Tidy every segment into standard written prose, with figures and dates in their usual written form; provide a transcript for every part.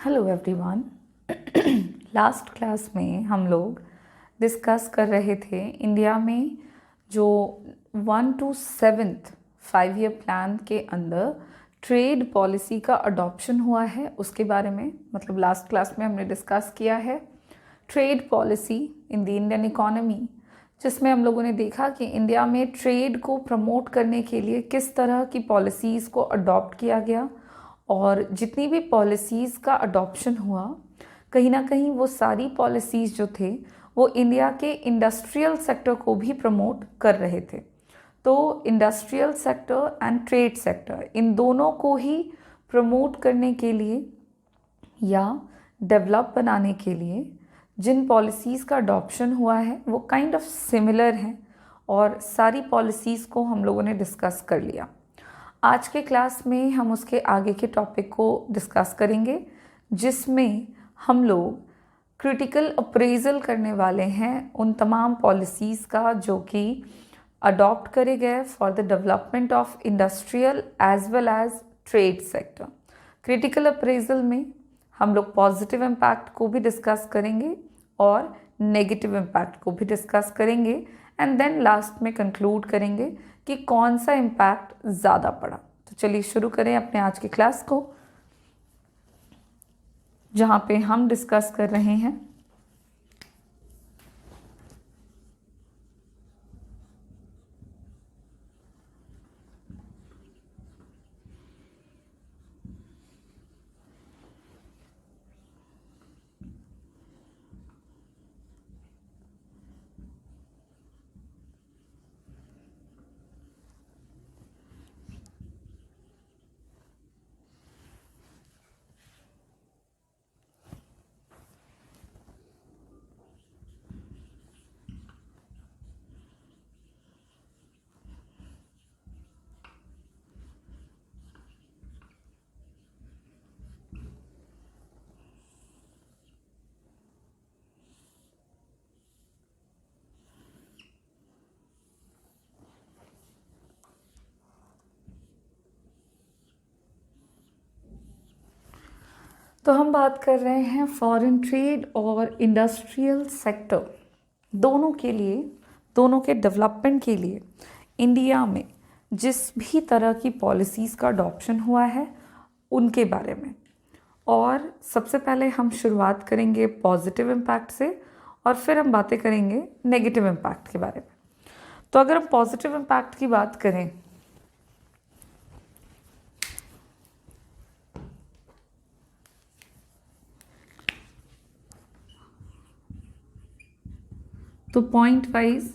Hello everyone. Last class में हम लोग डिस्कस कर रहे थे इंडिया में जो 1 to 7th 5 ईयर प्लान के अंदर ट्रेड पॉलिसी का अडॉप्शन हुआ है उसके बारे में। मतलब लास्ट क्लास में हमने डिस्कस किया है trade policy in the Indian economy, जिसमें हम लोगों ने देखा कि इंडिया में ट्रेड को प्रमोट करने के लिए किस तरह की पॉलिसीज़ को अडॉप्ट किया गया और जितनी भी पॉलिसीज़ का अडॉप्शन हुआ कहीं ना कहीं वो सारी पॉलिसीज़ जो थे वो इंडिया के इंडस्ट्रियल सेक्टर को भी प्रमोट कर रहे थे। तो industrial sector and trade sector in दोनों को ही प्रमोट करने के लिए या डेवलप बनाने के लिए जिन पॉलिसीज़ का अडॉप्शन हुआ है वो काइंड ऑफ सिमिलर हैं और सारी पॉलिसीज़ को हम लोगों ने डिस्कस कर लिया। आज के क्लास में हम उसके आगे के टॉपिक को डिस्कस करेंगे, जिसमें हम लोग क्रिटिकल अप्रेजल करने वाले हैं उन तमाम पॉलिसीज़ का जो कि अडॉप्ट करे गए for the development of industrial as well as trade sector. Critical appraisal में हम लोग पॉजिटिव इम्पैक्ट को भी डिस्कस करेंगे और नेगेटिव इम्पैक्ट को भी डिस्कस करेंगे एंड देन लास्ट में कंक्लूड करेंगे कि कौन सा इम्पैक्ट ज़्यादा पड़ा। तो चलिए शुरू करें अपने आज की क्लास को, जहाँ पे हम डिस्कस कर रहे हैं तो हम बात कर रहे हैं फॉरेन ट्रेड और इंडस्ट्रियल सेक्टर दोनों के लिए, दोनों के डेवलपमेंट के लिए इंडिया में जिस भी तरह की पॉलिसीज़ का अडॉप्शन हुआ है उनके बारे में। और सबसे पहले हम शुरुआत करेंगे पॉजिटिव इम्पैक्ट से और फिर हम बातें करेंगे नेगेटिव इम्पैक्ट के बारे में। तो अगर हम पॉजिटिव इम्पैक्ट की बात करें तो पॉइंट वाइज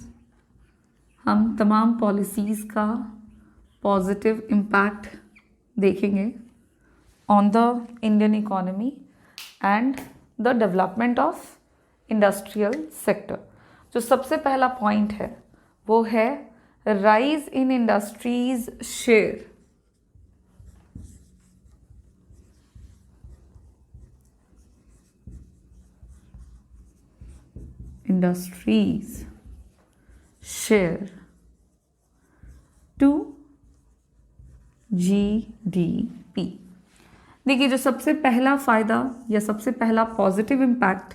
हम तमाम पॉलिसीज़ का पॉजिटिव इम्पैक्ट देखेंगे on the Indian economy and the development of industrial sector. जो सबसे पहला पॉइंट है वो है rise in industries share. Industries share to GDP. देखिए, जो सबसे पहला फ़ायदा या सबसे पहला positive impact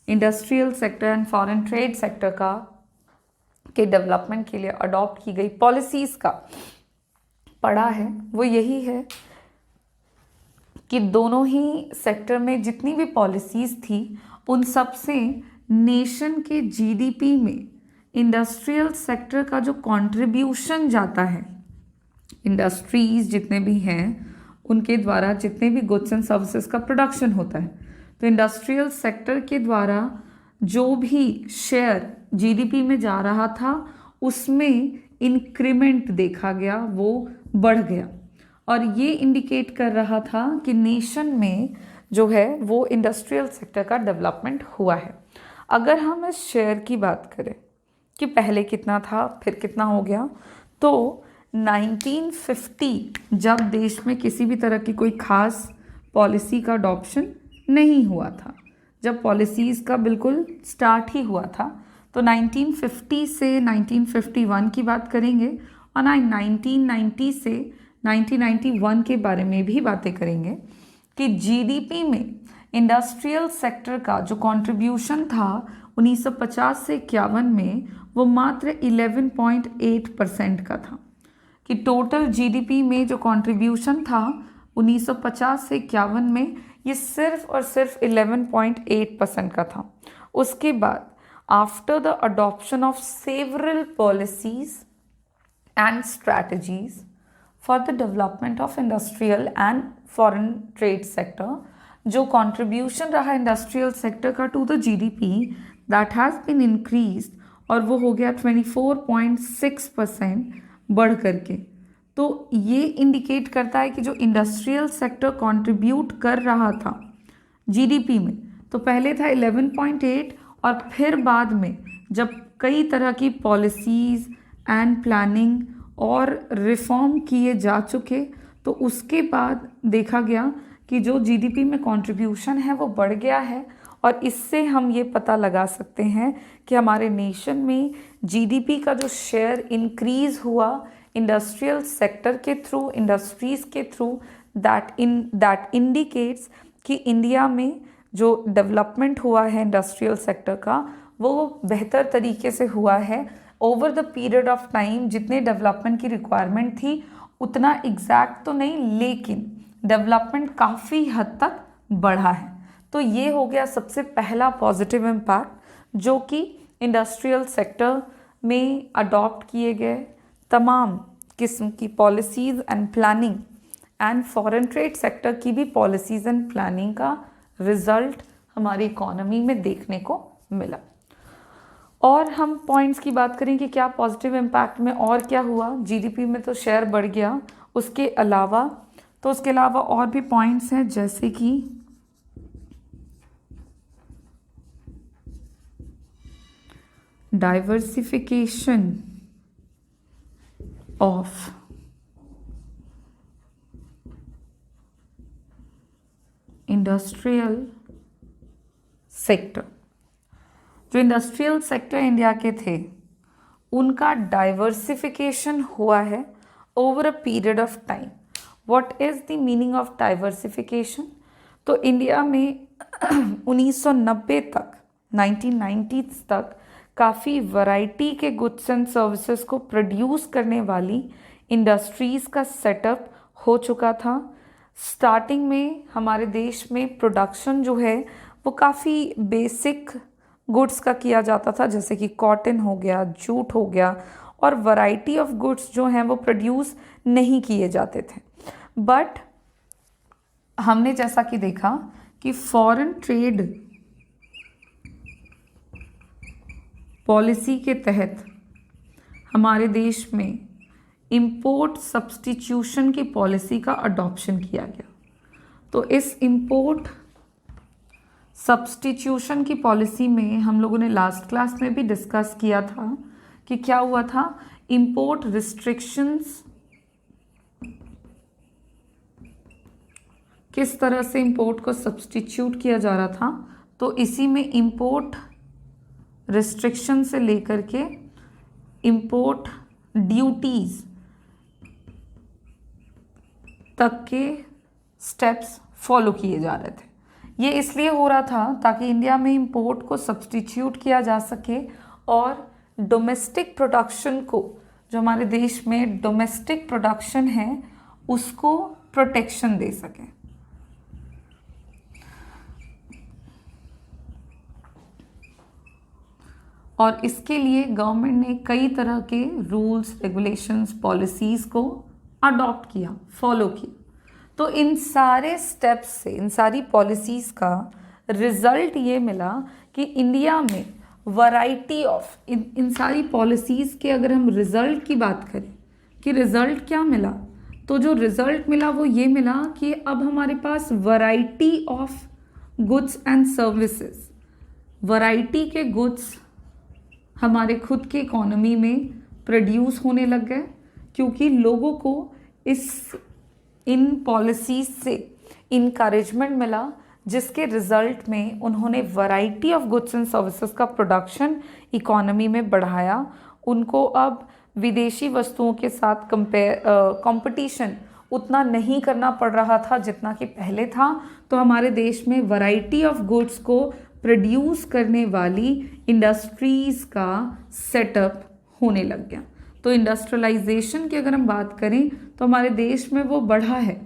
industrial sector and foreign trade sector का के डेवलपमेंट के लिए अडॉप्ट की गई पॉलिसीज़ का पड़ा है वो यही है कि दोनों ही सेक्टर में जितनी भी पॉलिसीज़ थी उन सब से नेशन के जीडीपी में इंडस्ट्रियल सेक्टर का जो कंट्रीब्यूशन जाता है, इंडस्ट्रीज जितने भी हैं उनके द्वारा जितने भी गुड्स एंड सर्विसेज का प्रोडक्शन होता है, तो इंडस्ट्रियल सेक्टर के द्वारा जो भी शेयर जीडीपी में जा रहा था उसमें इंक्रीमेंट देखा गया, वो बढ़ गया। और ये इंडिकेट कर रहा था कि नेशन में जो है वो इंडस्ट्रियल सेक्टर का डेवलपमेंट हुआ है। अगर हम इस शेयर की बात करें कि पहले कितना था फिर कितना हो गया, तो 1950 जब देश में किसी भी तरह की कोई ख़ास पॉलिसी का अडॉप्शन नहीं हुआ था, जब पॉलिसीज़ का बिल्कुल स्टार्ट ही हुआ था, तो 1950 से 1951 की बात करेंगे और 1990 से 1991 के बारे में भी बातें करेंगे। कि जीडीपी में इंडस्ट्रियल सेक्टर का जो कंट्रीब्यूशन था 1950 से 51 में वो मात्र 11.8% का था, कि टोटल जीडीपी में जो कंट्रीब्यूशन था 1950 से 51 में ये सिर्फ और सिर्फ 11.8% का था। उसके बाद after the adoption of several policies and strategies for the development of industrial and foreign trade sector, जो कंट्रीब्यूशन रहा इंडस्ट्रियल सेक्टर का to the GDP that has been increased, और वो हो गया 24.6% बढ़ करके। तो ये इंडिकेट करता है कि जो इंडस्ट्रियल सेक्टर कंट्रीब्यूट कर रहा था जीडीपी में, तो पहले था 11.8, और फिर बाद में जब कई तरह की पॉलिसीज़ एंड प्लानिंग और रिफॉर्म किए जा चुके, तो उसके बाद देखा गया कि जो जीडीपी में कंट्रीब्यूशन है वो बढ़ गया है। और इससे हम ये पता लगा सकते हैं कि हमारे नेशन में जीडीपी का जो शेयर इंक्रीज़ हुआ इंडस्ट्रियल सेक्टर के थ्रू, इंडस्ट्रीज़ के थ्रू, दैट इंडिकेट्स कि इंडिया में जो डेवलपमेंट हुआ है इंडस्ट्रियल सेक्टर का वो बेहतर तरीके से हुआ है over the period of time. जितने डेवलपमेंट की रिक्वायरमेंट थी उतना एग्जैक्ट तो नहीं, लेकिन डेवलपमेंट काफ़ी हद तक बढ़ा है। तो ये हो गया सबसे पहला पॉजिटिव इम्पैक्ट, जो कि इंडस्ट्रियल सेक्टर में अडॉप्ट किए गए तमाम किस्म की policies and planning and foreign trade sector की भी पॉलिसीज़ एंड प्लानिंग का रिजल्ट हमारी इकोनॉमी में देखने को मिला। और हम पॉइंट्स की बात करें कि क्या पॉजिटिव इम्पैक्ट में और क्या हुआ। जीडीपी में तो शेयर बढ़ गया, उसके अलावा और भी पॉइंट्स हैं, जैसे कि डाइवर्सिफिकेशन ऑफ इंडस्ट्रियल सेक्टर। जो इंडस्ट्रियल सेक्टर इंडिया के थे उनका डाइवर्सिफिकेशन हुआ है over a period of time. What is the meaning of diversification? तो इंडिया में 1990 तक, 1990s तक काफ़ी वैरायटी के गुड्स एंड सर्विसेज को प्रोड्यूस करने वाली इंडस्ट्रीज़ का सेटअप हो चुका था। स्टार्टिंग में हमारे देश में प्रोडक्शन जो है वो काफ़ी बेसिक गुड्स का किया जाता था, जैसे कि कॉटन हो गया, जूट हो गया, और वैरायटी ऑफ गुड्स जो हैं वो प्रोड्यूस नहीं किए जाते थे। बट हमने जैसा कि देखा कि फॉरेन ट्रेड पॉलिसी के तहत हमारे देश में इंपोर्ट सब्स्टिट्यूशन की पॉलिसी का अडॉप्शन किया गया। तो इस इंपोर्ट सब्स्टिट्यूशन की पॉलिसी में हम लोगों ने लास्ट क्लास में भी डिस्कस किया था कि क्या हुआ था। इंपोर्ट रिस्ट्रिक्शंस किस तरह से इंपोर्ट को सब्स्टिट्यूट किया जा रहा था, तो इसी में इंपोर्ट रिस्ट्रिक्शन से लेकर के इंपोर्ट ड्यूटीज़ तक के स्टेप्स फॉलो किए जा रहे थे। ये इसलिए हो रहा था ताकि इंडिया में इंपोर्ट को सब्स्टिट्यूट किया जा सके और डोमेस्टिक प्रोडक्शन को, जो हमारे देश में डोमेस्टिक प्रोडक्शन है, उसको प्रोटेक्शन दे सके। और इसके लिए गवर्नमेंट ने कई तरह के रूल्स, रेगुलेशंस, पॉलिसीज़ को अडॉप्ट किया, फॉलो किया। तो इन सारे स्टेप्स से, इन सारी पॉलिसीज़ का रिज़ल्ट ये मिला कि इंडिया में वैरायटी ऑफ इन सारी पॉलिसीज़ के अगर हम रिज़ल्ट की बात करें कि रिज़ल्ट क्या मिला, तो जो रिज़ल्ट मिला वो ये मिला कि अब हमारे पास variety of goods and services, variety के गुड्स हमारे खुद के इकोनॉमी में प्रोड्यूस होने लग गए, क्योंकि लोगों को इन पॉलिसीज़ से इनकरेजमेंट मिला, जिसके रिज़ल्ट में उन्होंने variety of goods and services का प्रोडक्शन इकोनॉमी में बढ़ाया। उनको अब विदेशी वस्तुओं के साथ कंपटीशन उतना नहीं करना पड़ रहा था जितना कि पहले था। तो हमारे देश में वैरायटी ऑफ गुड्स को प्रोड्यूस करने वाली इंडस्ट्रीज़ का सेटअप होने लग गया। तो इंडस्ट्रियलाइजेशन की अगर हम बात करें तो हमारे देश में वो बढ़ा है,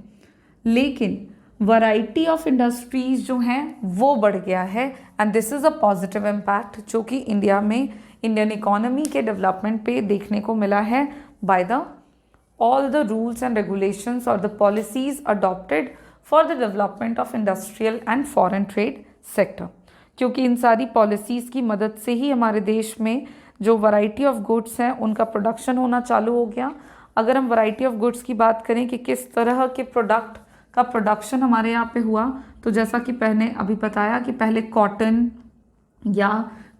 लेकिन वैरायटी ऑफ इंडस्ट्रीज जो हैं वो बढ़ गया है। And this is a positive impact जो कि इंडिया में इंडियन इकोनॉमी के डेवलपमेंट पे देखने को मिला है by the all the rules and regulations or the policies adopted for the development of industrial and foreign trade sector। क्योंकि इन सारी पॉलिसीज़ की मदद से ही हमारे देश में जो वैरायटी ऑफ गुड्स हैं उनका प्रोडक्शन होना चालू हो गया। अगर हम वैरायटी ऑफ गुड्स की बात करें कि किस तरह के प्रोडक्ट का प्रोडक्शन हमारे यहाँ पे हुआ, तो जैसा कि पहले अभी बताया कि पहले कॉटन या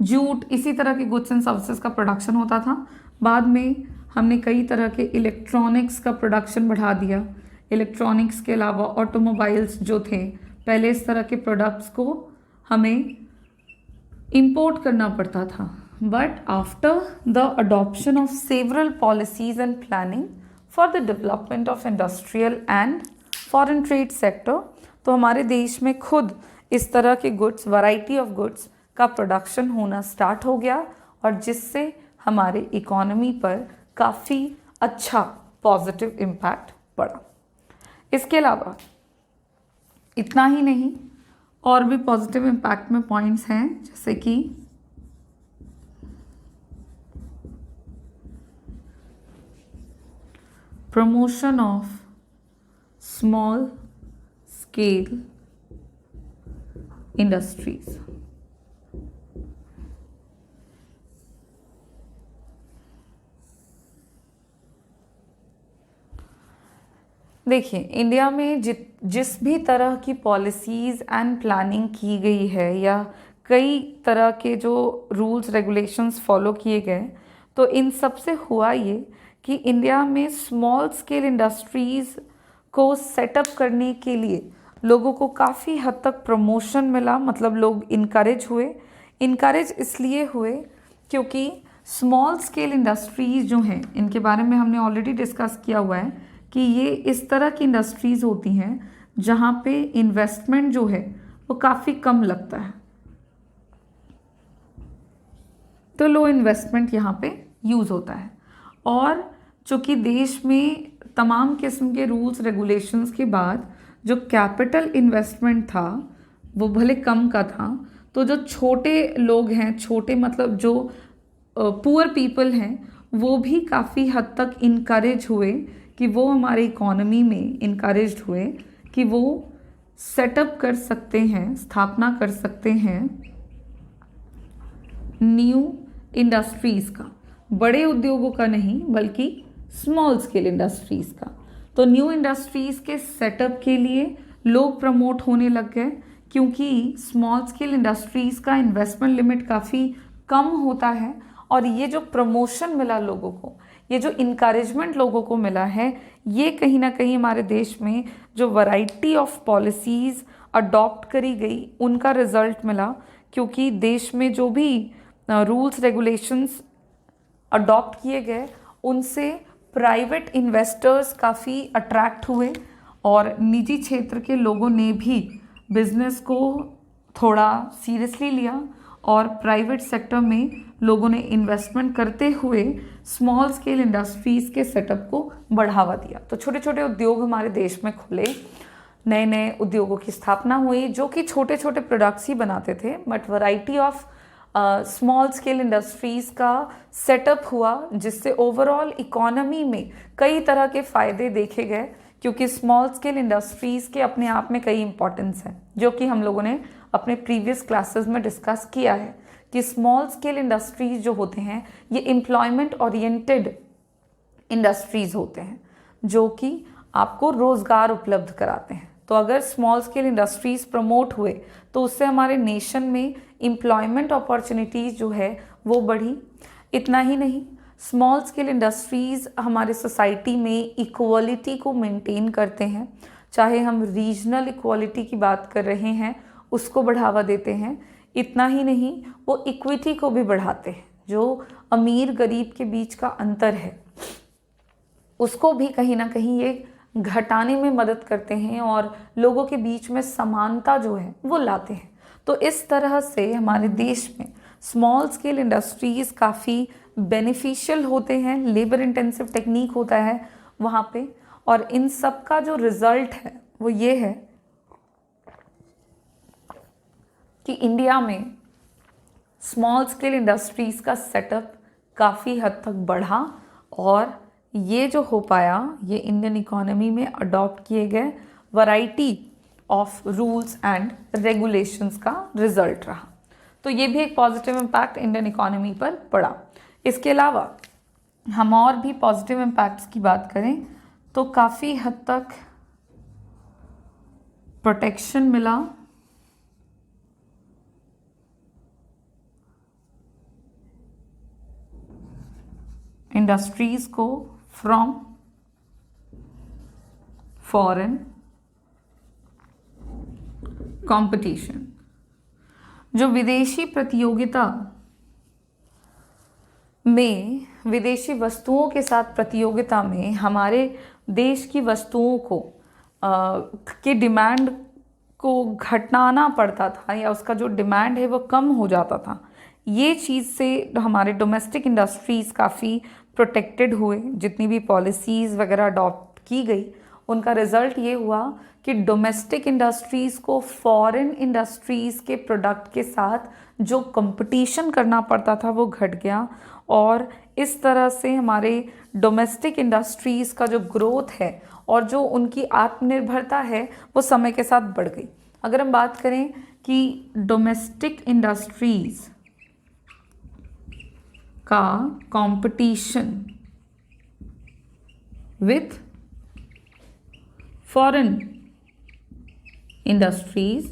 जूट इसी तरह के गुड्स एंड सर्विसेज का प्रोडक्शन होता था। बाद में हमने कई तरह के इलेक्ट्रॉनिक्स का प्रोडक्शन बढ़ा दिया। इलेक्ट्रॉनिक्स के अलावा ऑटोमोबाइल्स जो थे, पहले इस तरह के प्रोडक्ट्स को हमें इंपोर्ट करना पड़ता था। But after the adoption of several policies and planning for the development of industrial and foreign trade sector, तो हमारे देश में खुद इस तरह के गुड्स, वैरायटी ऑफ गुड्स का प्रोडक्शन होना स्टार्ट हो गया और जिससे हमारे इकोनॉमी पर काफ़ी अच्छा पॉजिटिव इम्पैक्ट पड़ा। इसके अलावा इतना ही नहीं, और भी पॉजिटिव इम्पैक्ट में पॉइंट्स हैं, जैसे कि promotion of small scale industries. देखिए, इंडिया में जिस भी तरह की पॉलिसीज़ एंड प्लानिंग की गई है या कई तरह के जो रूल्स रेगुलेशंस फॉलो किए गए, तो इन सब से हुआ ये कि इंडिया में स्मॉल स्केल इंडस्ट्रीज़ को सेटअप करने के लिए लोगों को काफ़ी हद तक प्रमोशन मिला। मतलब लोग इनकरेज हुए। इनकरेज इसलिए हुए क्योंकि स्मॉल स्केल इंडस्ट्रीज़ जो हैं, इनके बारे में हमने ऑलरेडी डिस्कस किया हुआ है कि ये इस तरह की इंडस्ट्रीज़ होती हैं जहाँ पे इन्वेस्टमेंट जो है वो काफ़ी कम लगता है। तो लो इन्वेस्टमेंट यहाँ पे यूज़ होता है। और चूँकि देश में तमाम किस्म के रूल्स रेगुलेशंस के बाद जो कैपिटल इन्वेस्टमेंट था वो भले कम का था, तो जो छोटे लोग हैं, छोटे मतलब जो पुअर पीपल हैं, वो भी काफ़ी हद तक इनकरेज हुए कि वो हमारे इकोनॉमी में इनकरेज्ड हुए कि वो सेटअप कर सकते हैं, स्थापना कर सकते हैं न्यू इंडस्ट्रीज़ का। बड़े उद्योगों का नहीं बल्कि स्मॉल स्केल इंडस्ट्रीज़ का। तो न्यू इंडस्ट्रीज़ के सेटअप के लिए लोग प्रमोट होने लग गए, क्योंकि स्मॉल स्केल इंडस्ट्रीज़ का इन्वेस्टमेंट लिमिट काफ़ी कम होता है। और ये जो प्रमोशन मिला लोगों को, ये जो इनकरेजमेंट लोगों को मिला है, ये कहीं ना कहीं हमारे देश में जो वैरायटी ऑफ पॉलिसीज़ अडॉप्ट करी गई उनका रिजल्ट मिला। क्योंकि देश में जो भी रूल्स रेगुलेशंस अडॉप्ट किए गए उनसे प्राइवेट इन्वेस्टर्स काफ़ी अट्रैक्ट हुए और निजी क्षेत्र के लोगों ने भी बिजनेस को थोड़ा सीरियसली लिया और प्राइवेट सेक्टर में लोगों ने इन्वेस्टमेंट करते हुए स्मॉल स्केल इंडस्ट्रीज़ के सेटअप को बढ़ावा दिया। तो छोटे छोटे उद्योग हमारे देश में खुले, नए नए उद्योगों की स्थापना हुई जो कि छोटे छोटे प्रोडक्ट्स ही बनाते थे, but variety of small scale industries का सेटअप हुआ, जिससे ओवरऑल इकोनॉमी में कई तरह के फ़ायदे देखे गए। क्योंकि स्मॉल स्केल इंडस्ट्रीज़ के अपने आप में कई इंपॉर्टेंस हैं, जो कि हम लोगों ने अपने प्रीवियस क्लासेस में डिस्कस किया है कि स्मॉल स्केल इंडस्ट्रीज़ जो होते हैं ये एम्प्लॉयमेंट ओरिएंटेड इंडस्ट्रीज़ होते हैं जो कि आपको रोज़गार उपलब्ध कराते हैं। तो अगर स्मॉल स्केल इंडस्ट्रीज़ प्रमोट हुए तो उससे हमारे नेशन में एम्प्लॉयमेंट अपॉर्चुनिटीज़ जो है वो बढ़ी। इतना ही नहीं, स्मॉल स्केल इंडस्ट्रीज़ हमारे सोसाइटी में इक्वलिटी को मेंटेन करते हैं। चाहे हम रीजनल इक्वलिटी की बात कर रहे हैं उसको बढ़ावा देते हैं। इतना ही नहीं, वो इक्विटी को भी बढ़ाते हैं। जो अमीर गरीब के बीच का अंतर है उसको भी कहीं ना कहीं ये घटाने में मदद करते हैं और लोगों के बीच में समानता जो है वो लाते हैं। तो इस तरह से हमारे देश में स्मॉल स्केल इंडस्ट्रीज़ काफ़ी बेनिफिशियल होते हैं, लेबर इंटेंसिव टेक्निक होता है वहाँ पे, और इन सब का जो रिज़ल्ट है वो ये है कि इंडिया में स्मॉल स्केल इंडस्ट्रीज़ का सेटअप काफ़ी हद तक बढ़ा, और ये जो हो पाया ये इंडियन इकोनॉमी में अडॉप्ट किए गए variety of rules and regulations का रिजल्ट रहा। तो ये भी एक पॉजिटिव इम्पैक्ट इंडियन इकोनॉमी पर पड़ा। इसके अलावा हम और भी पॉजिटिव इम्पैक्ट्स की बात करें तो काफ़ी हद तक प्रोटेक्शन मिला इंडस्ट्रीज़ को फ्रॉम फॉरेन कंपटीशन। जो विदेशी प्रतियोगिता में, विदेशी वस्तुओं के साथ प्रतियोगिता में हमारे देश की वस्तुओं को के डिमांड को घटाना पड़ता था, या उसका जो डिमांड है वो कम हो जाता था, ये चीज़ से हमारे डोमेस्टिक इंडस्ट्रीज़ काफ़ी प्रोटेक्टेड हुए। जितनी भी पॉलिसीज़ वगैरह अडॉप्ट की गई उनका रिज़ल्ट ये हुआ कि डोमेस्टिक इंडस्ट्रीज़ को फॉरेन इंडस्ट्रीज़ के प्रोडक्ट के साथ जो कंपटीशन करना पड़ता था वो घट गया, और इस तरह से हमारे डोमेस्टिक इंडस्ट्रीज़ का जो ग्रोथ है और जो उनकी आत्मनिर्भरता है वो समय के साथ बढ़ गई। अगर हम बात करें कि डोमेस्टिक इंडस्ट्रीज़ का कंपटीशन विथ फॉरेन इंडस्ट्रीज़,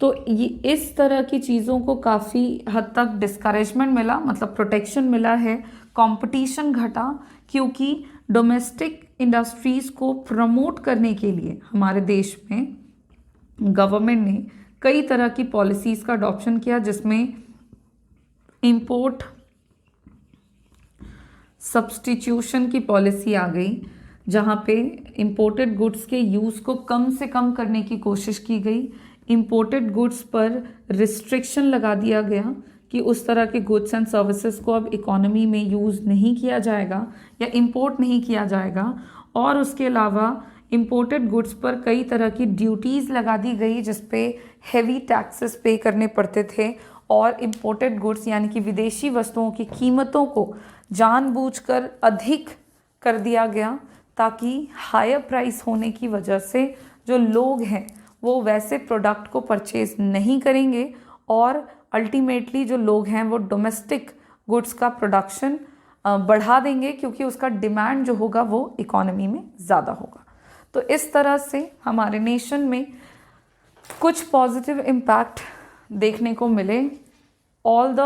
तो ये इस तरह की चीज़ों को काफ़ी हद तक डिस्करेजमेंट मिला, मतलब प्रोटेक्शन मिला है, कंपटीशन घटा, क्योंकि डोमेस्टिक इंडस्ट्रीज़ को प्रमोट करने के लिए हमारे देश में गवर्नमेंट ने कई तरह की पॉलिसीज़ का अडॉप्शन किया, जिसमें इंपोर्ट सब्स्टिट्यूशन की पॉलिसी आ गई, जहाँ पे इंपोर्टेड गुड्स के यूज़ को कम से कम करने की कोशिश की गई। इंपोर्टेड गुड्स पर रिस्ट्रिक्शन लगा दिया गया कि उस तरह के गुड्स एंड सर्विसेज को अब इकोनॉमी में यूज़ नहीं किया जाएगा या इंपोर्ट नहीं किया जाएगा। और उसके अलावा इंपोर्टेड गुड्स पर कई तरह की ड्यूटीज़ लगा दी गई, जिस पे हैवी टैक्सेस पे करने पड़ते थे, और इंपोर्टेड गुड्स यानी कि विदेशी वस्तुओं की कीमतों को जानबूझकर अधिक कर दिया गया, ताकि हायर प्राइस होने की वजह से जो लोग हैं वो वैसे प्रोडक्ट को परचेज नहीं करेंगे, और अल्टीमेटली जो लोग हैं वो डोमेस्टिक गुड्स का प्रोडक्शन बढ़ा देंगे, क्योंकि उसका डिमांड जो होगा वो इकोनॉमी में ज़्यादा होगा। तो इस तरह से हमारे नेशन में कुछ पॉजिटिव इम्पैक्ट देखने को मिले। ऑल द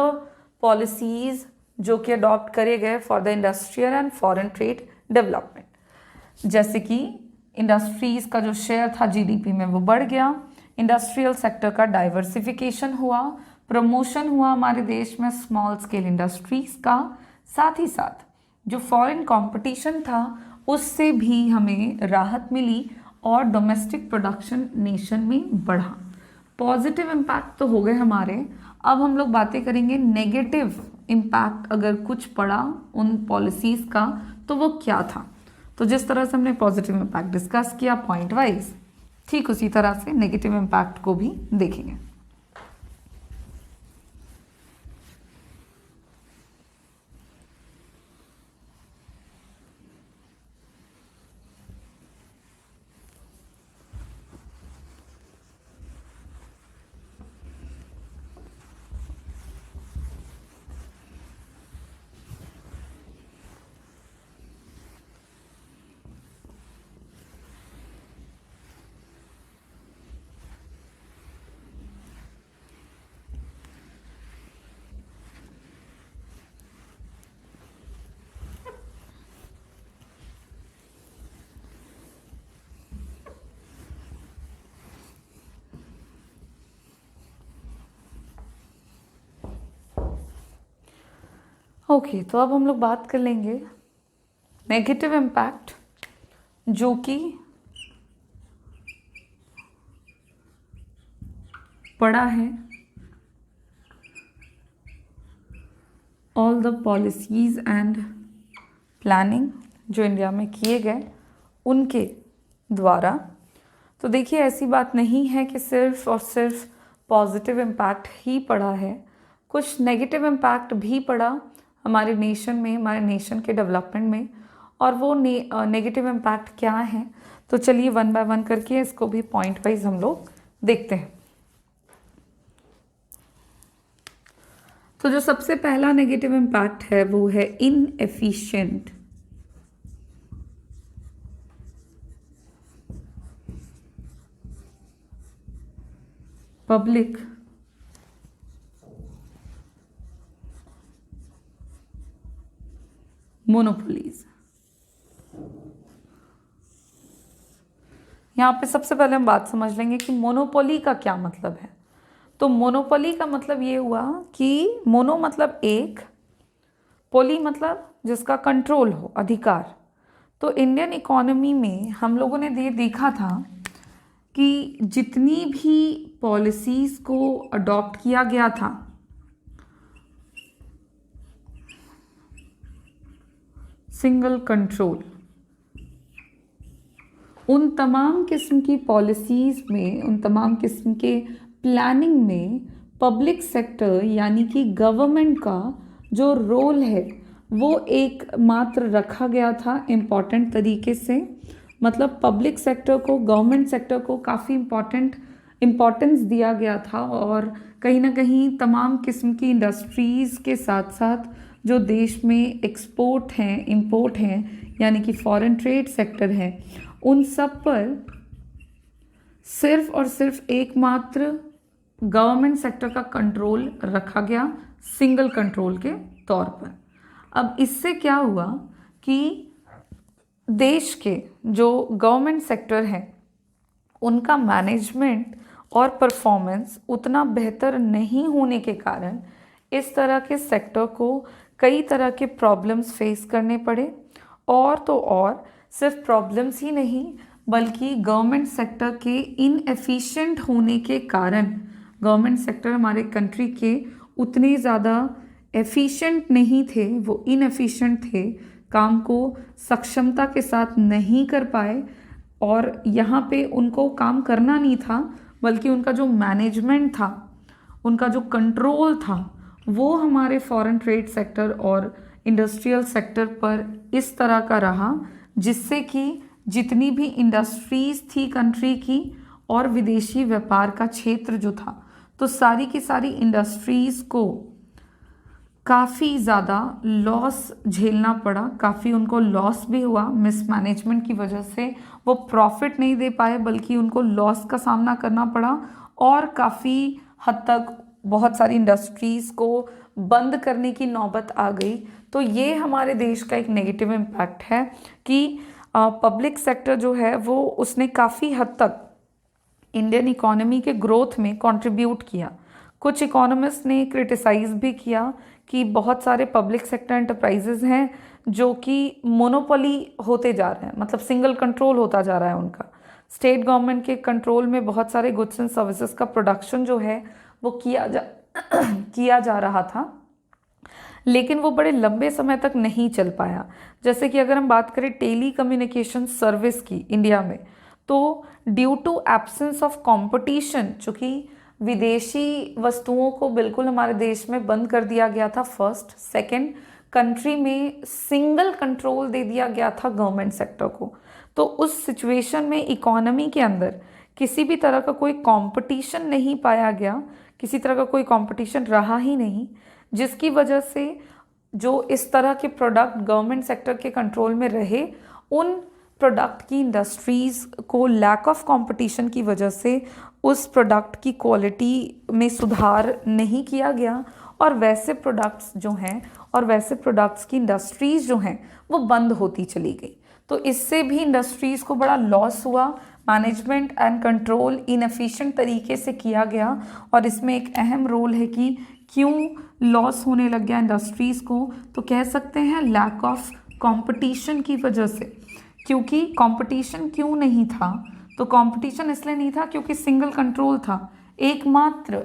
पॉलिसीज़ जो कि अडॉप्ट करे गए for the industrial and foreign trade development, जैसे कि इंडस्ट्रीज़ का जो शेयर था जीडीपी में वो बढ़ गया, इंडस्ट्रियल सेक्टर का डाइवर्सिफिकेशन हुआ, प्रमोशन हुआ हमारे देश में स्मॉल स्केल इंडस्ट्रीज़ का, साथ ही साथ जो फॉरेन कंपटीशन था उससे भी हमें राहत मिली, और डोमेस्टिक प्रोडक्शन नेशन में बढ़ा। पॉजिटिव इम्पैक्ट तो हो गए हमारे। अब हम लोग बातें करेंगे नेगेटिव इम्पैक्ट अगर कुछ पड़ा उन पॉलिसीज़ का तो वो क्या था। तो जिस तरह से हमने पॉजिटिव इम्पैक्ट डिस्कस किया पॉइंट वाइज, ठीक उसी तरह से नेगेटिव इम्पैक्ट को भी देखेंगे। ओके, तो अब हम लोग बात कर लेंगे नेगेटिव इम्पैक्ट जो कि पड़ा है all the policies and planning जो इंडिया में किए गए उनके द्वारा। तो देखिए, ऐसी बात नहीं है कि सिर्फ और सिर्फ पॉजिटिव इम्पैक्ट ही पड़ा है, कुछ नेगेटिव इम्पैक्ट भी पड़ा हमारे नेशन में, हमारे नेशन के डेवलपमेंट में। और वो नेगेटिव इम्पैक्ट क्या है, तो चलिए वन बाय वन करके इसको भी पॉइंट वाइज हम लोग देखते हैं। तो जो सबसे पहला नेगेटिव इम्पैक्ट है वो है इनएफिशिएंट पब्लिक मोनोपोलीज। यहाँ पे सबसे पहले हम बात समझ लेंगे कि मोनोपोली का क्या मतलब है। तो मोनोपोली का मतलब ये हुआ कि मोनो मतलब एक, पोली मतलब जिसका कंट्रोल हो, अधिकार। तो इंडियन इकोनॉमी में हम लोगों ने देखा था कि जितनी भी पॉलिसीज़ को अडॉप्ट किया गया था, सिंगल कंट्रोल, उन तमाम किस्म की पॉलिसीज़ में, उन तमाम किस्म के प्लानिंग में पब्लिक सेक्टर यानी कि गवर्नमेंट का जो रोल है वो एक मात्र रखा गया था इम्पॉर्टेंट तरीके से। मतलब पब्लिक सेक्टर को, गवर्नमेंट सेक्टर को काफ़ी इम्पॉर्टेंस दिया गया था। और कहीं ना कहीं तमाम किस्म की इंडस्ट्रीज़ के साथ साथ जो देश में एक्सपोर्ट हैं, इंपोर्ट हैं, यानी कि फॉरेन ट्रेड सेक्टर है, उन सब पर सिर्फ और सिर्फ एकमात्र गवर्नमेंट सेक्टर का कंट्रोल रखा गया, सिंगल कंट्रोल के तौर पर। अब इससे क्या हुआ कि देश के जो गवर्नमेंट सेक्टर है उनका मैनेजमेंट और परफॉर्मेंस उतना बेहतर नहीं होने के कारण इस तरह के सेक्टर को कई तरह के प्रॉब्लम्स फेस करने पड़े। और तो और सिर्फ प्रॉब्लम्स ही नहीं, बल्कि गवर्नमेंट सेक्टर के इनएफिशिएंट होने के कारण, गवर्नमेंट सेक्टर हमारे कंट्री के उतने ज़्यादा एफिशिएंट नहीं थे, वो इनएफिशिएंट थे, काम को सक्षमता के साथ नहीं कर पाए। और यहाँ पे उनको काम करना नहीं था, बल्कि उनका जो मैनेजमेंट था, उनका जो कंट्रोल था, वो हमारे फॉरेन ट्रेड सेक्टर और इंडस्ट्रियल सेक्टर पर इस तरह का रहा, जिससे कि जितनी भी इंडस्ट्रीज़ थी कंट्री की और विदेशी व्यापार का क्षेत्र जो था, तो सारी की सारी इंडस्ट्रीज़ को काफ़ी ज़्यादा लॉस झेलना पड़ा। काफ़ी उनको लॉस भी हुआ मिसमैनेजमेंट की वजह से। वो प्रॉफिट नहीं दे पाए, बल्कि उनको लॉस का सामना करना पड़ा। और काफ़ी हद तक बहुत सारी इंडस्ट्रीज़ को बंद करने की नौबत आ गई। तो ये हमारे देश का एक नेगेटिव इम्पैक्ट है कि पब्लिक सेक्टर जो है वो उसने काफ़ी हद तक इंडियन इकोनॉमी के ग्रोथ में कंट्रीब्यूट किया। कुछ इकोनॉमिस्ट ने क्रिटिसाइज़ भी किया कि बहुत सारे पब्लिक सेक्टर एंटरप्राइजेज हैं जो कि मोनोपोली होते जा रहे हैं, मतलब सिंगल कंट्रोल होता जा रहा है उनका। स्टेट गवर्नमेंट के कंट्रोल में बहुत सारे गुड्स एंड सर्विसेज का प्रोडक्शन जो है वो किया जा रहा था, लेकिन वो बड़े लंबे समय तक नहीं चल पाया। जैसे कि अगर हम बात करें टेली कम्युनिकेशन सर्विस की इंडिया में, तो due to absence of competition, चूँकि विदेशी वस्तुओं को बिल्कुल हमारे देश में बंद कर दिया गया था फर्स्ट। सेकंड, कंट्री में सिंगल कंट्रोल दे दिया गया था गवर्नमेंट सेक्टर को। तो उस सिचुएशन में इकोनॉमी के अंदर किसी भी तरह का कोई कंपटीशन नहीं पाया गया, किसी तरह का कोई कंपटीशन रहा ही नहीं, जिसकी वजह से जो इस तरह के प्रोडक्ट गवर्नमेंट सेक्टर के कंट्रोल में रहे, उन प्रोडक्ट की इंडस्ट्रीज़ को लैक ऑफ कंपटीशन की वजह से उस प्रोडक्ट की क्वालिटी में सुधार नहीं किया गया, और वैसे प्रोडक्ट्स जो हैं और वैसे प्रोडक्ट्स की इंडस्ट्रीज़ जो हैं वो बंद होती चली गई। तो इससे भी इंडस्ट्रीज़ को बड़ा लॉस हुआ। मैनेजमेंट एंड कंट्रोल इनएफिशिएंट तरीके से किया गया, और इसमें एक अहम रोल है कि क्यों लॉस होने लग गया इंडस्ट्रीज़ को, तो कह सकते हैं लैक ऑफ कंपटीशन की वजह से। क्योंकि कंपटीशन क्यों नहीं था? तो कंपटीशन इसलिए नहीं था क्योंकि सिंगल कंट्रोल था, एकमात्र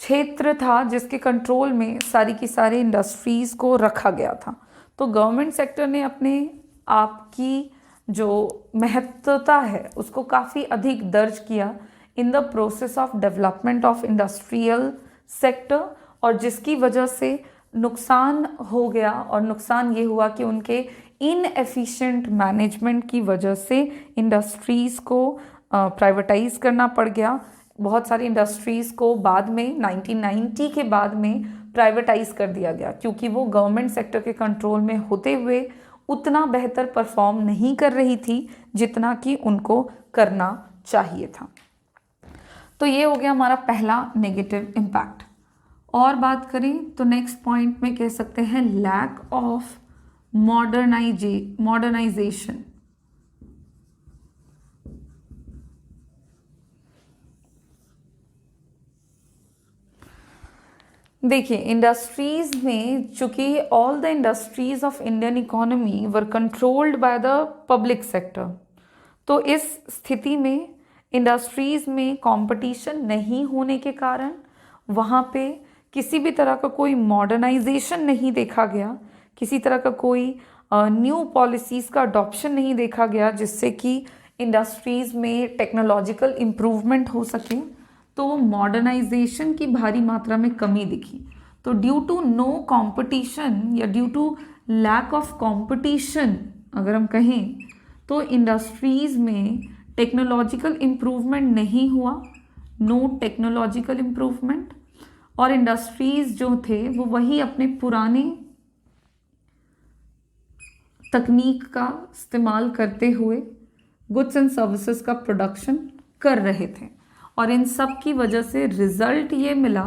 क्षेत्र था जिसके कंट्रोल में सारी की सारी इंडस्ट्रीज़ को रखा गया था। तो गवर्नमेंट सेक्टर ने अपने आप की जो महत्वता है उसको काफ़ी अधिक दर्ज किया in the process of development of industrial sector, और जिसकी वजह से नुकसान हो गया। और नुकसान ये हुआ कि उनके इनएफिशिएंट मैनेजमेंट की वजह से इंडस्ट्रीज़ को प्राइवेटाइज करना पड़ गया। बहुत सारी इंडस्ट्रीज़ को बाद में 1990 के बाद में प्राइवेटाइज कर दिया गया क्योंकि वो गवर्नमेंट सेक्टर के कंट्रोल में होते हुए उतना बेहतर परफॉर्म नहीं कर रही थी जितना कि उनको करना चाहिए था। तो ये हो गया हमारा पहला नेगेटिव इम्पैक्ट। और बात करें तो नेक्स्ट पॉइंट में कह सकते हैं लैक ऑफ मॉडर्नाइजेशन। देखिए, इंडस्ट्रीज़ में चूँकि all the industries of Indian economy were controlled by the public sector, तो इस स्थिति में इंडस्ट्रीज़ में कंपटीशन नहीं होने के कारण वहाँ पे किसी भी तरह का कोई मॉडर्नाइजेशन नहीं देखा गया, किसी तरह का कोई न्यू पॉलिसीज़ का अडॉप्शन नहीं देखा गया जिससे कि इंडस्ट्रीज़ में टेक्नोलॉजिकल इम्प्रूवमेंट हो सके। तो मॉडर्नाइजेशन की भारी मात्रा में कमी दिखी। तो ड्यू टू नो कंपटीशन या due to lack of competition अगर हम कहें तो इंडस्ट्रीज़ में टेक्नोलॉजिकल इम्प्रूवमेंट नहीं हुआ, नो टेक्नोलॉजिकल इम्प्रूवमेंट, और इंडस्ट्रीज़ जो थे वो वही अपने पुराने तकनीक का इस्तेमाल करते हुए गुड्स एंड सर्विसेज का प्रोडक्शन कर रहे थे। और इन सब की वजह से रिज़ल्ट ये मिला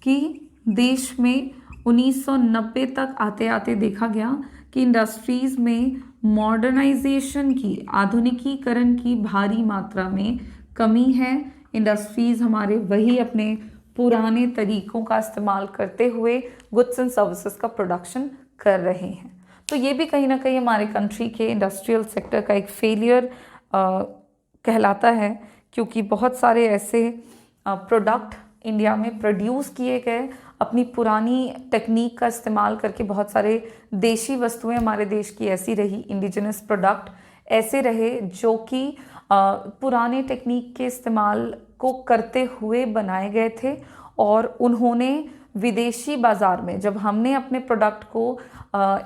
कि देश में 1990 तक आते आते देखा गया कि इंडस्ट्रीज़ में मॉडर्नाइजेशन की, आधुनिकीकरण की भारी मात्रा में कमी है। इंडस्ट्रीज़ हमारे वही अपने पुराने तरीक़ों का इस्तेमाल करते हुए गुड्स एंड सर्विसेज का प्रोडक्शन कर रहे हैं। तो ये भी कहीं ना कहीं हमारे कंट्री के इंडस्ट्रियल सेक्टर का एक फेलियर कहलाता है, क्योंकि बहुत सारे ऐसे प्रोडक्ट इंडिया में प्रोड्यूस किए गए अपनी पुरानी टेक्निक का इस्तेमाल करके। बहुत सारे देशी वस्तुएं हमारे देश की ऐसी रही, इंडिजिनस प्रोडक्ट ऐसे रहे जो कि पुराने टेक्निक के इस्तेमाल को करते हुए बनाए गए थे, और उन्होंने विदेशी बाज़ार में जब हमने अपने प्रोडक्ट को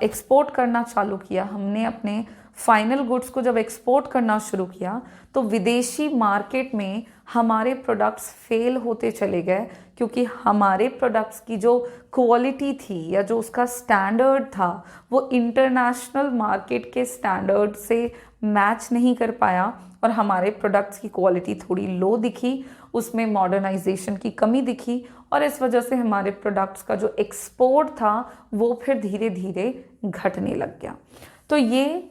एक्सपोर्ट करना चालू किया, हमने अपने फाइनल गुड्स को जब एक्सपोर्ट करना शुरू किया, तो विदेशी मार्केट में हमारे प्रोडक्ट्स फेल होते चले गए, क्योंकि हमारे प्रोडक्ट्स की जो क्वालिटी थी या जो उसका स्टैंडर्ड था वो इंटरनेशनल मार्केट के स्टैंडर्ड से मैच नहीं कर पाया, और हमारे प्रोडक्ट्स की क्वालिटी थोड़ी लो दिखी, उसमें मॉडर्नाइजेशन की कमी दिखी, और इस वजह से हमारे प्रोडक्ट्स का जो एक्सपोर्ट था वो फिर धीरे धीरे घटने लग गया। तो ये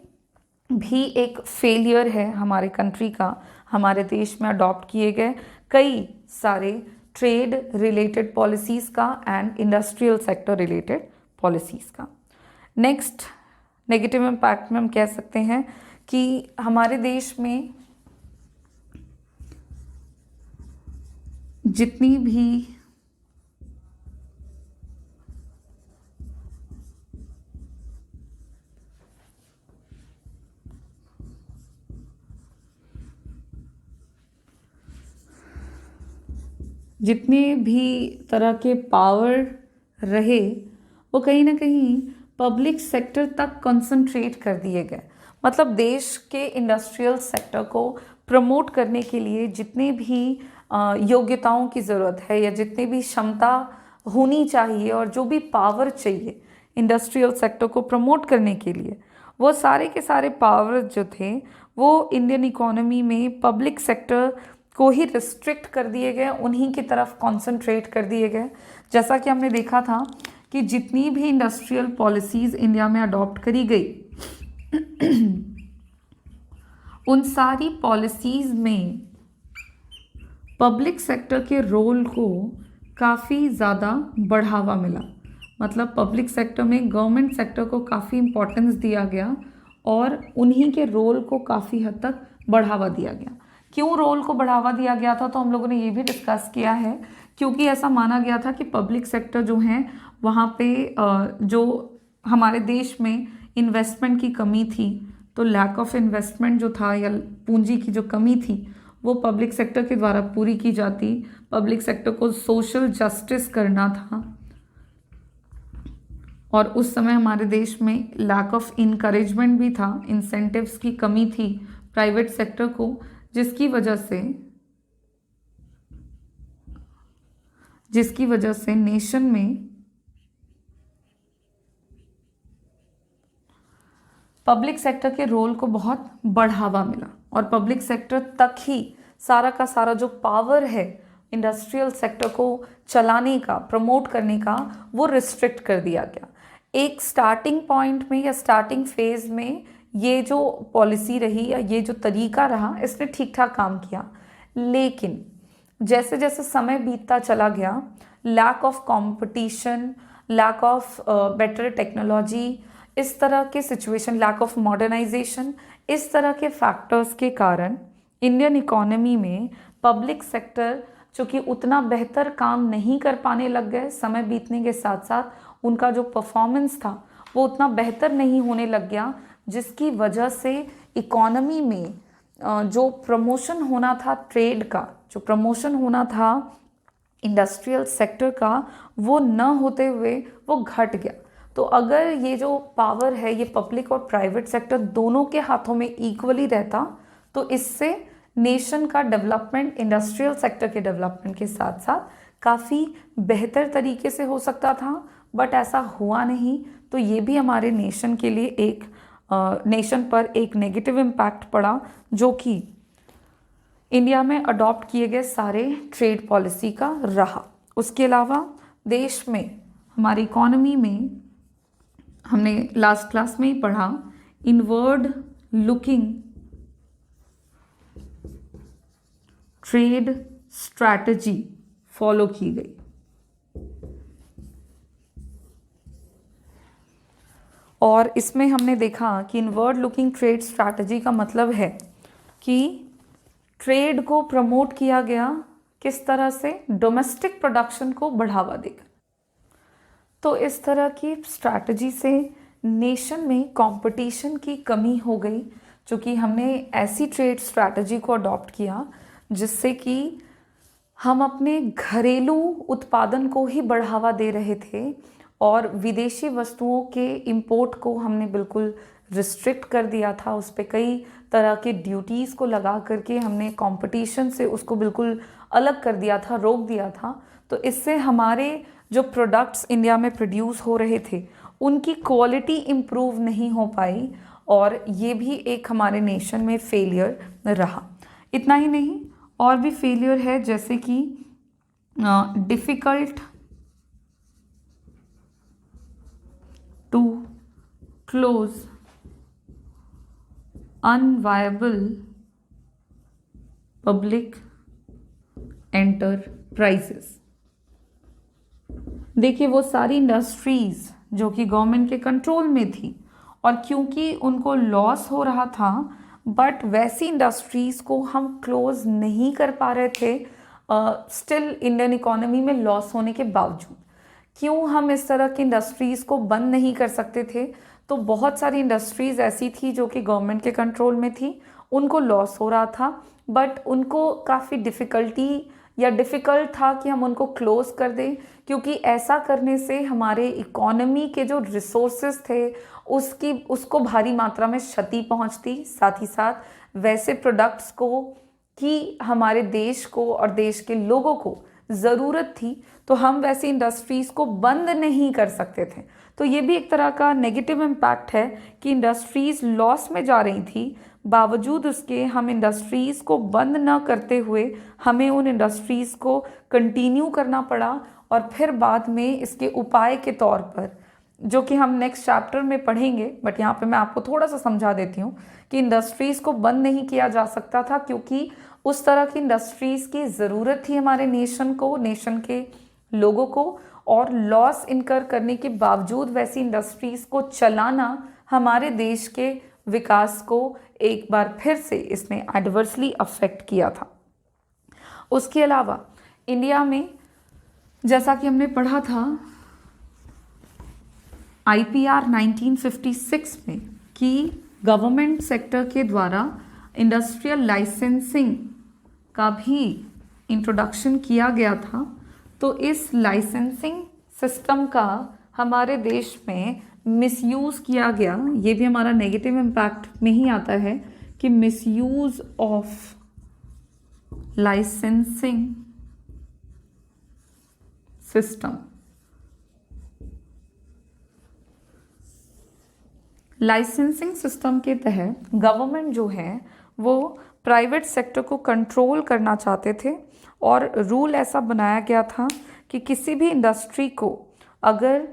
भी एक फेलियर है हमारे कंट्री का, हमारे देश में अडॉप्ट किए गए कई सारे ट्रेड रिलेटेड पॉलिसीज़ का and industrial sector related policies का। नेक्स्ट नेगेटिव इम्पैक्ट में हम कह सकते हैं कि हमारे देश में जितनी भी तरह के पावर रहे वो कहीं ना कहीं पब्लिक सेक्टर तक कंसंट्रेट कर दिए गए। मतलब देश के इंडस्ट्रियल सेक्टर को प्रमोट करने के लिए जितने भी योग्यताओं की ज़रूरत है या जितनी भी क्षमता होनी चाहिए और जो भी पावर चाहिए इंडस्ट्रियल सेक्टर को प्रमोट करने के लिए, वो सारे के सारे पावर जो थे वो इंडियन इकोनॉमी में पब्लिक सेक्टर को ही रिस्ट्रिक्ट कर दिए गए, उन्हीं की तरफ कंसंट्रेट कर दिए गए। जैसा कि हमने देखा था कि जितनी भी इंडस्ट्रियल पॉलिसीज़ इंडिया में अडॉप्ट करी गई उन सारी पॉलिसीज़ में पब्लिक सेक्टर के रोल को काफ़ी ज़्यादा बढ़ावा मिला। मतलब पब्लिक सेक्टर में गवर्नमेंट सेक्टर को काफ़ी इम्पोर्टेंस दिया गया और उन्हीं के रोल को काफ़ी हद तक बढ़ावा दिया गया। क्यों रोल को बढ़ावा दिया गया था, तो हम लोगों ने ये भी डिस्कस किया है, क्योंकि ऐसा माना गया था कि पब्लिक सेक्टर जो है वहाँ पे जो हमारे देश में इन्वेस्टमेंट की कमी थी, तो लैक ऑफ इन्वेस्टमेंट जो था या पूंजी की जो कमी थी वो पब्लिक सेक्टर के द्वारा पूरी की जाती। पब्लिक सेक्टर को सोशल जस्टिस करना था और उस समय हमारे देश में लैक ऑफ इनकरेजमेंट भी था, इंसेंटिव्स की कमी थी प्राइवेट सेक्टर को, जिसकी वजह से नेशन में पब्लिक सेक्टर के रोल को बहुत बढ़ावा मिला और पब्लिक सेक्टर तक ही सारा का सारा जो पावर है इंडस्ट्रियल सेक्टर को चलाने का, प्रमोट करने का, वो रिस्ट्रिक्ट कर दिया गया। एक स्टार्टिंग पॉइंट में या स्टार्टिंग फेज में ये जो पॉलिसी रही या ये जो तरीका रहा, इसने ठीक ठाक काम किया, लेकिन जैसे जैसे समय बीतता चला गया, lack of competition, lack of better technology, इस तरह के सिचुएशन, लैक ऑफ मॉडर्नाइजेशन, इस तरह के फैक्टर्स के कारण इंडियन इकोनॉमी में पब्लिक सेक्टर जो कि उतना बेहतर काम नहीं कर पाने लग गए, समय बीतने के साथ साथ उनका जो परफॉर्मेंस था वो उतना बेहतर नहीं होने लग गया, जिसकी वजह से इकोनॉमी में जो प्रमोशन होना था ट्रेड का, जो प्रमोशन होना था इंडस्ट्रियल सेक्टर का, वो न होते हुए वो घट गया। तो अगर ये जो पावर है ये पब्लिक और प्राइवेट सेक्टर दोनों के हाथों में इक्वली रहता, तो इससे नेशन का डेवलपमेंट इंडस्ट्रियल सेक्टर के डेवलपमेंट के साथ साथ काफ़ी बेहतर तरीके से हो सकता था, बट ऐसा हुआ नहीं। तो ये भी हमारे नेशन के लिए एक नेशन पर एक नेगेटिव इम्पैक्ट पड़ा, जो कि इंडिया में अडॉप्ट किए गए सारे ट्रेड पॉलिसी का रहा। उसके अलावा देश में हमारी इकोनॉमी में हमने लास्ट क्लास में ही पढ़ा, inward looking trade strategy follow की गई। और इसमें हमने देखा कि इनवर्ड लुकिंग ट्रेड स्ट्रैटेजी का मतलब है कि ट्रेड को प्रमोट किया गया किस तरह से, डोमेस्टिक प्रोडक्शन को बढ़ावा देकर। तो इस तरह की स्ट्रैटेजी से नेशन में कंपटीशन की कमी हो गई, क्योंकि हमने ऐसी ट्रेड स्ट्रैटेजी को अडॉप्ट किया जिससे कि हम अपने घरेलू उत्पादन को ही बढ़ावा दे रहे थे और विदेशी वस्तुओं के इंपोर्ट को हमने बिल्कुल रिस्ट्रिक्ट कर दिया था। उस पर कई तरह के ड्यूटीज़ को लगा करके हमने कंपटीशन से उसको बिल्कुल अलग कर दिया था, रोक दिया था। तो इससे हमारे जो प्रोडक्ट्स इंडिया में प्रोड्यूस हो रहे थे उनकी क्वालिटी इम्प्रूव नहीं हो पाई, और ये भी एक हमारे नेशन में फेलियर रहा। इतना ही नहीं, और भी फेलियर है, जैसे कि difficult to close unviable public enterprises. देखिए, वो सारी इंडस्ट्रीज़ जो कि गवर्नमेंट के कंट्रोल में थी और क्योंकि उनको लॉस हो रहा था, बट वैसी इंडस्ट्रीज़ को हम क्लोज नहीं कर पा रहे थे स्टिल इंडियन इकोनॉमी में लॉस होने के बावजूद। क्यों हम इस तरह की इंडस्ट्रीज़ को बंद नहीं कर सकते थे? तो बहुत सारी इंडस्ट्रीज़ ऐसी थी जो कि गवर्नमेंट के कंट्रोल में थी, उनको लॉस हो रहा था, बट उनको काफ़ी डिफ़िकल्ट था कि हम उनको क्लोज़ कर दें, क्योंकि ऐसा करने से हमारे इकोनॉमी के जो रिसोर्सेज थे उसको भारी मात्रा में क्षति पहुंचती। साथ ही साथ वैसे प्रोडक्ट्स को कि हमारे देश को और देश के लोगों को ज़रूरत थी, तो हम वैसी इंडस्ट्रीज़ को बंद नहीं कर सकते थे। तो ये भी एक तरह का नेगेटिव इम्पैक्ट है कि इंडस्ट्रीज़ लॉस में जा रही थी, बावजूद उसके हम इंडस्ट्रीज़ को बंद न करते हुए हमें उन इंडस्ट्रीज़ को कंटिन्यू करना पड़ा। और फिर बाद में इसके उपाय के तौर पर, जो कि हम नेक्स्ट चैप्टर में पढ़ेंगे, बट यहाँ पे मैं आपको थोड़ा सा समझा देती हूँ कि इंडस्ट्रीज़ को बंद नहीं किया जा सकता था, क्योंकि उस तरह की इंडस्ट्रीज़ की ज़रूरत थी हमारे नेशन को, नेशन के लोगों को, और लॉस इनकर करने के बावजूद वैसी इंडस्ट्रीज़ को चलाना हमारे देश के विकास को एक बार फिर से इसने एडवर्सली अफेक्ट किया था। उसके अलावा इंडिया में जैसा कि हमने पढ़ा था IPR 1956 में कि गवर्नमेंट सेक्टर के द्वारा इंडस्ट्रियल लाइसेंसिंग का भी इंट्रोडक्शन किया गया था। तो इस लाइसेंसिंग सिस्टम का हमारे देश में मिसयूज़ किया गया। ये भी हमारा नेगेटिव इम्पैक्ट में ही आता है कि misuse of licensing system. Licensing system के तहत गवर्नमेंट जो है वो प्राइवेट सेक्टर को कंट्रोल करना चाहते थे और रूल ऐसा बनाया गया था कि किसी भी इंडस्ट्री को अगर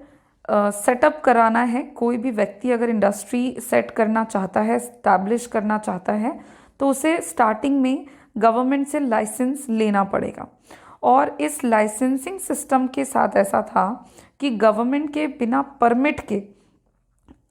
सेटअप कराना है, कोई भी व्यक्ति अगर इंडस्ट्री सेट करना चाहता है, इस्टेब्लिश करना चाहता है, तो उसे स्टार्टिंग में गवर्नमेंट से लाइसेंस लेना पड़ेगा। और इस लाइसेंसिंग सिस्टम के साथ ऐसा था कि गवर्नमेंट के बिना परमिट के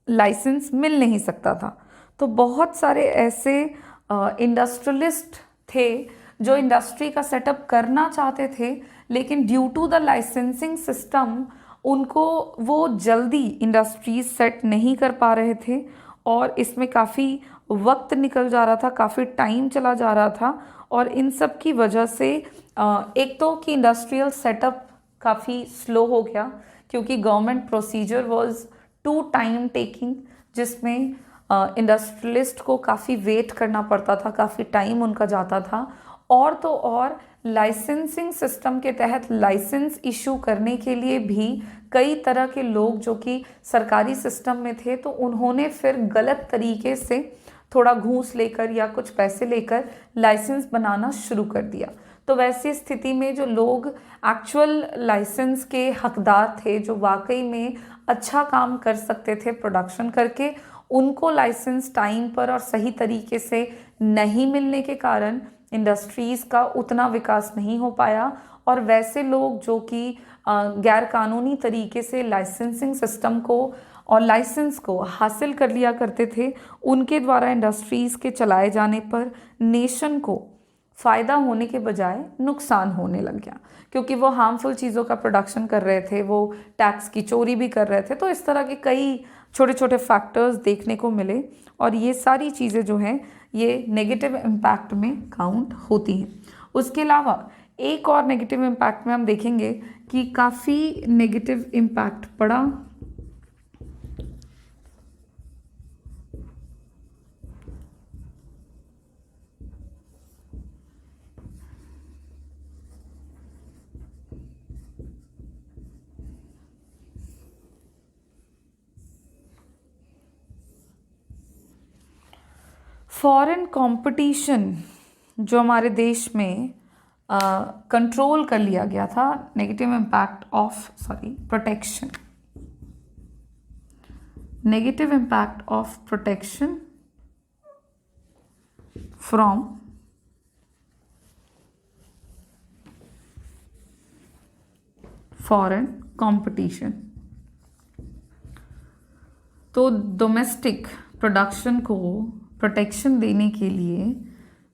लाइसेंस मिल नहीं सकता था। तो बहुत सारे ऐसे इंडस्ट्रियलिस्ट थे जो इंडस्ट्री का सेटअप करना चाहते थे, लेकिन due to the licensing system उनको वो जल्दी इंडस्ट्रीज सेट नहीं कर पा रहे थे और इसमें काफ़ी वक्त निकल जा रहा था, काफ़ी टाइम चला जा रहा था। और इन सब की वजह से एक तो कि इंडस्ट्रियल सेटअप काफ़ी स्लो हो गया क्योंकि government procedure was too time taking, जिसमें इंडस्ट्रियलिस्ट को काफ़ी वेट करना पड़ता था, काफ़ी टाइम उनका जाता था। और तो और लाइसेंसिंग सिस्टम के तहत लाइसेंस इशू करने के लिए भी कई तरह के लोग जो कि सरकारी सिस्टम में थे, तो उन्होंने फिर गलत तरीके से थोड़ा घूस लेकर या कुछ पैसे लेकर लाइसेंस बनाना शुरू कर दिया। तो वैसी स्थिति में जो लोग एक्चुअल लाइसेंस के हकदार थे, जो वाकई में अच्छा काम कर सकते थे प्रोडक्शन करके, उनको लाइसेंस टाइम पर और सही तरीके से नहीं मिलने के कारण इंडस्ट्रीज़ का उतना विकास नहीं हो पाया। और वैसे लोग जो कि गैर कानूनी तरीके से लाइसेंसिंग सिस्टम को और लाइसेंस को हासिल कर लिया करते थे, उनके द्वारा इंडस्ट्रीज़ के चलाए जाने पर नेशन को फ़ायदा होने के बजाय नुकसान होने लग गया, क्योंकि वो हार्मफुल चीज़ों का प्रोडक्शन कर रहे थे, वो टैक्स की चोरी भी कर रहे थे। तो इस तरह के कई छोटे छोटे फैक्टर्स देखने को मिले और ये सारी चीज़ें जो हैं ये नेगेटिव इम्पैक्ट में काउंट होती हैं। उसके अलावा एक और नेगेटिव इम्पैक्ट में हम देखेंगे कि काफ़ी नेगेटिव इम्पैक्ट पड़ा फॉरेन कंपटीशन जो हमारे देश में कंट्रोल कर लिया गया था। Negative impact of protection, negative impact of protection from foreign competition. तो डोमेस्टिक प्रोडक्शन को प्रोटेक्शन देने के लिए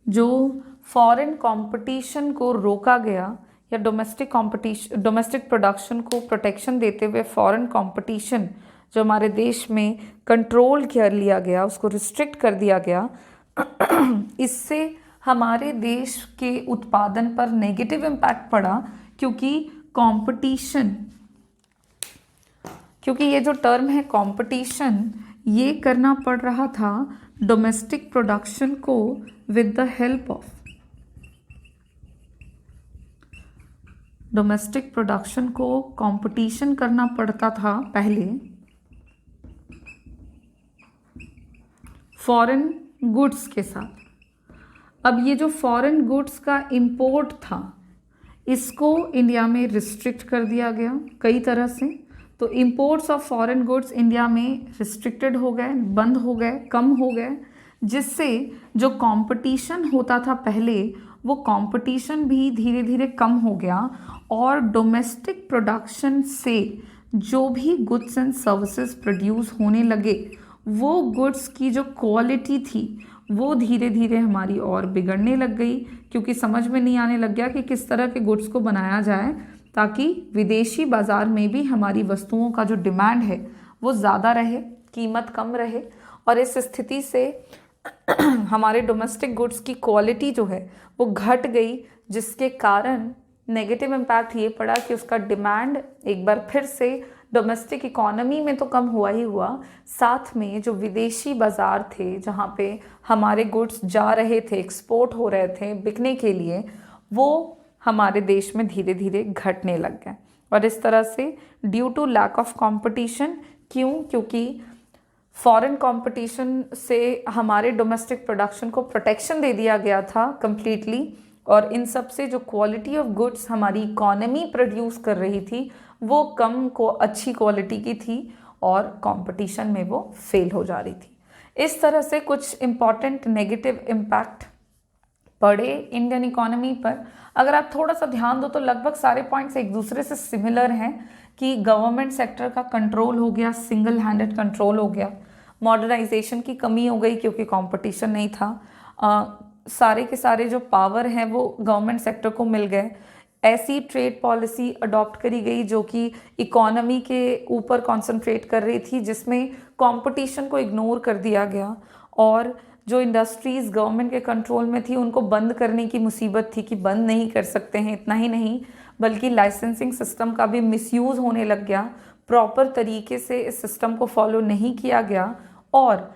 जो फॉरेन कंपटीशन को रोका गया या डोमेस्टिक प्रोडक्शन को प्रोटेक्शन देते हुए फॉरेन कंपटीशन जो हमारे देश में कंट्रोल कर लिया गया, उसको रिस्ट्रिक्ट कर दिया गया, इससे हमारे देश के उत्पादन पर नेगेटिव इम्पैक्ट पड़ा। क्योंकि ये जो टर्म है कंपटीशन, ये करना पड़ रहा था डोमेस्टिक प्रोडक्शन को with the help of domestic production को कंपटीशन करना पड़ता था पहले फॉरेन गुड्स के साथ। अब ये जो फॉरेन गुड्स का इंपोर्ट था, इसको इंडिया में रिस्ट्रिक्ट कर दिया गया कई तरह से। तो imports of foreign goods India में रिस्ट्रिक्टेड हो गए, बंद हो गए, कम हो गए, जिससे जो कंपटीशन होता था पहले, वो कंपटीशन भी धीरे धीरे कम हो गया और डोमेस्टिक प्रोडक्शन से जो भी गुड्स एंड सर्विसेज प्रोड्यूस होने लगे, वो गुड्स की जो क्वालिटी थी वो धीरे धीरे हमारी और बिगड़ने लग गई, क्योंकि समझ में नहीं आने लग गया कि किस तरह के गुड्स को बनाया जाए ताकि विदेशी बाज़ार में भी हमारी वस्तुओं का जो डिमांड है वो ज़्यादा रहे, कीमत कम रहे। और इस स्थिति से हमारे डोमेस्टिक गुड्स की क्वालिटी जो है वो घट गई, जिसके कारण नेगेटिव इम्पैक्ट ये पड़ा कि उसका डिमांड एक बार फिर से डोमेस्टिक इकोनॉमी में तो कम हुआ ही हुआ, साथ में जो विदेशी बाज़ार थे जहाँ पे हमारे गुड्स जा रहे थे, एक्सपोर्ट हो रहे थे बिकने के लिए, वो हमारे देश में धीरे धीरे घटने लग गए। और इस तरह से due to lack of competition, क्योंकि फॉरेन कंपटीशन से हमारे डोमेस्टिक प्रोडक्शन को प्रोटेक्शन दे दिया गया था कंप्लीटली, और इन सब से जो क्वालिटी ऑफ गुड्स हमारी इकोनॉमी प्रोड्यूस कर रही थी वो कम को अच्छी क्वालिटी की थी और कंपटीशन में वो फेल हो जा रही थी। इस तरह से कुछ इम्पॉर्टेंट नेगेटिव इम्पैक्ट पड़े इंडियन इकोनॉमी पर। अगर आप थोड़ा सा ध्यान दो तो लगभग सारे पॉइंट्स एक दूसरे से सिमिलर हैं कि गवर्नमेंट सेक्टर का कंट्रोल हो गया, सिंगल हैंडेड कंट्रोल हो गया, मॉडर्नाइजेशन की कमी हो गई क्योंकि कंपटीशन नहीं था, सारे के सारे जो पावर हैं वो गवर्नमेंट सेक्टर को मिल गए, ऐसी ट्रेड पॉलिसी अडॉप्ट करी गई जो कि इकोनॉमी के ऊपर कंसंट्रेट कर रही थी, जिसमें कंपटीशन को इग्नोर कर दिया गया, और जो इंडस्ट्रीज़ गवर्नमेंट के कंट्रोल में थी उनको बंद करने की मुसीबत थी कि बंद नहीं कर सकते हैं। इतना ही नहीं बल्कि लाइसेंसिंग सिस्टम का भी मिसयूज़ होने लग गया, प्रॉपर तरीके से इस सिस्टम को फॉलो नहीं किया गया, और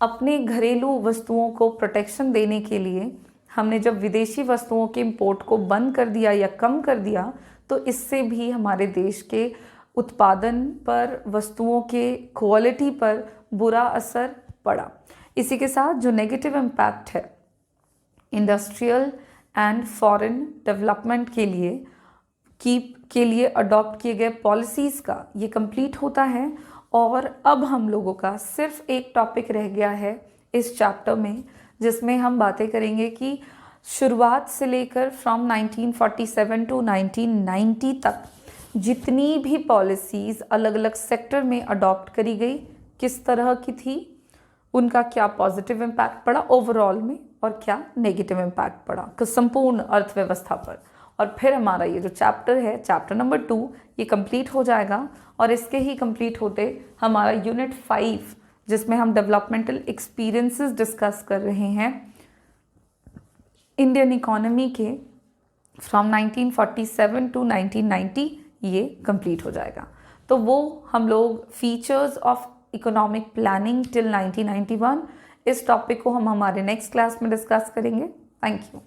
अपने घरेलू वस्तुओं को प्रोटेक्शन देने के लिए हमने जब विदेशी वस्तुओं के इंपोर्ट को बंद कर दिया या कम कर दिया तो इससे भी हमारे देश के उत्पादन पर, वस्तुओं के क्वालिटी पर बुरा असर पड़ा। इसी के साथ जो नेगेटिव इम्पैक्ट है इंडस्ट्रियल एंड फॉरेन डेवलपमेंट के लिए अडॉप्ट किए गए पॉलिसीज़ का ये कंप्लीट होता है। और अब हम लोगों का सिर्फ एक टॉपिक रह गया है इस चैप्टर में, जिसमें हम बातें करेंगे कि शुरुआत से लेकर फ्रॉम 1947 टू 1990 तक जितनी भी पॉलिसीज़ अलग अलग सेक्टर में अडॉप्ट करी गई किस तरह की थी, उनका क्या पॉजिटिव इम्पैक्ट पड़ा ओवरऑल में और क्या नेगेटिव इम्पैक्ट पड़ा संपूर्ण अर्थव्यवस्था पर। और फिर हमारा ये जो चैप्टर है, चैप्टर नंबर 2, ये कंप्लीट हो जाएगा। और इसके ही कंप्लीट होते हमारा यूनिट 5, जिसमें हम डेवलपमेंटल एक्सपीरियंसेस डिस्कस कर रहे हैं इंडियन इकोनॉमी के फ्रॉम 1947 टू 1990, ये कंप्लीट हो जाएगा। तो वो हम लोग features of economic planning till 1991, इस टॉपिक को हम हमारे नेक्स्ट क्लास में डिस्कस करेंगे। Thank you.